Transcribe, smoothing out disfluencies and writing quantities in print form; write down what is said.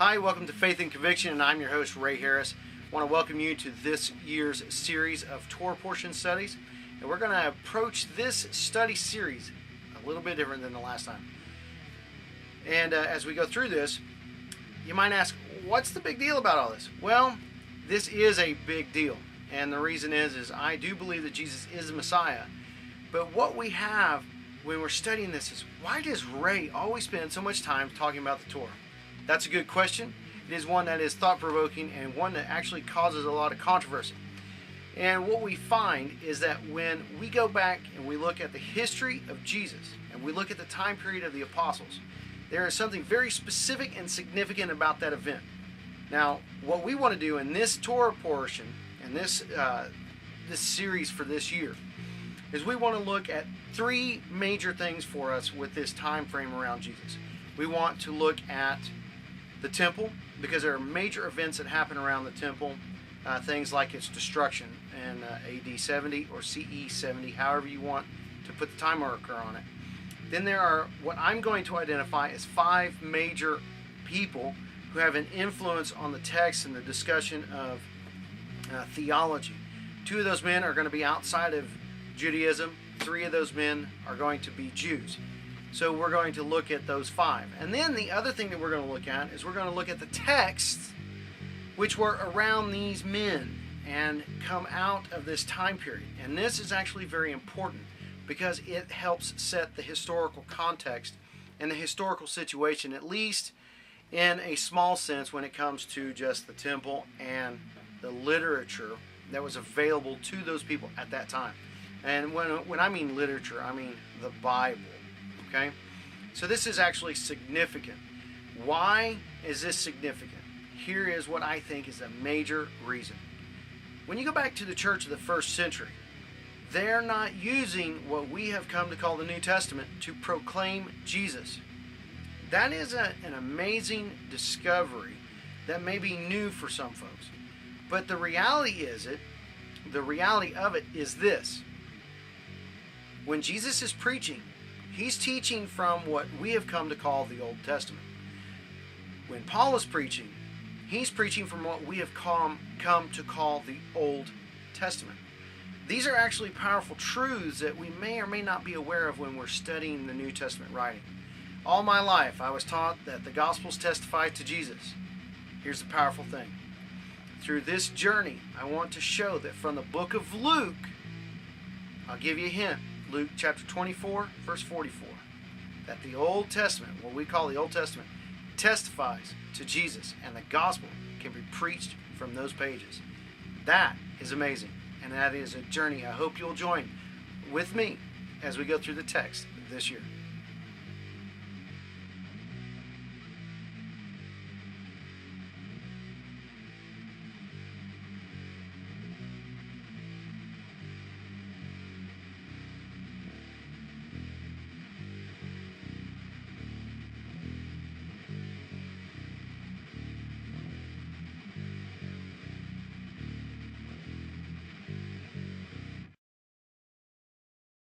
Hi, welcome to Faith and Conviction, and I'm your host, Ray Harris. I want to welcome you to this year's series of Torah portion studies. And we're going to approach this study series a little bit different than the last time. And as we go through this, you might ask, what's the big deal about all this? Well, this is a big deal. And the reason is I do believe that Jesus is the Messiah. But what we have when we're studying this is, why does Ray always spend so much time talking about the Torah? That's a good question. It is one that is thought-provoking and one that actually causes a lot of controversy. And what we find is that when we go back and we look at the history of Jesus and we look at the time period of the apostles, there is something very specific and significant about that event. Now, what we want to do in this Torah portion and this series for this year is we want to look at three major things for us with this time frame around Jesus. We want to look at the temple, because there are major events that happen around the temple, things like its destruction in AD 70 or CE 70, however you want to put the time marker on it. Then there are what I'm going to identify as five major people who have an influence on the text and the discussion of theology. Two of those men are going to be outside of Judaism. Three of those men are going to be Jews. So we're going to look at those five. And then the other thing that we're going to look at is we're going to look at the texts which were around these men and come out of this time period. And this is actually very important because it helps set the historical context and the historical situation, at least in a small sense when it comes to just the temple and the literature that was available to those people at that time. And when I mean literature, I mean the Bible. Okay, so this is actually significant. Why is this significant? Here is what I think is a major reason. When you go back to the church of the first century, they're not using what we have come to call the New Testament to proclaim Jesus. That is an amazing discovery that may be new for some folks. But the reality of it is this. When Jesus is preaching, he's teaching from what we have come to call the Old Testament. When Paul is preaching, he's preaching from what we have come to call the Old Testament. These are actually powerful truths that we may or may not be aware of when we're studying the New Testament writing. All my life, I was taught that the Gospels testify to Jesus. Here's the powerful thing. Through this journey, I want to show that from the book of Luke, I'll give you a hint, Luke chapter 24, verse 44, that the Old Testament, what we call the Old Testament, testifies to Jesus, and the gospel can be preached from those pages. That is amazing, and that is a journey I hope you'll join with me as we go through the text this year.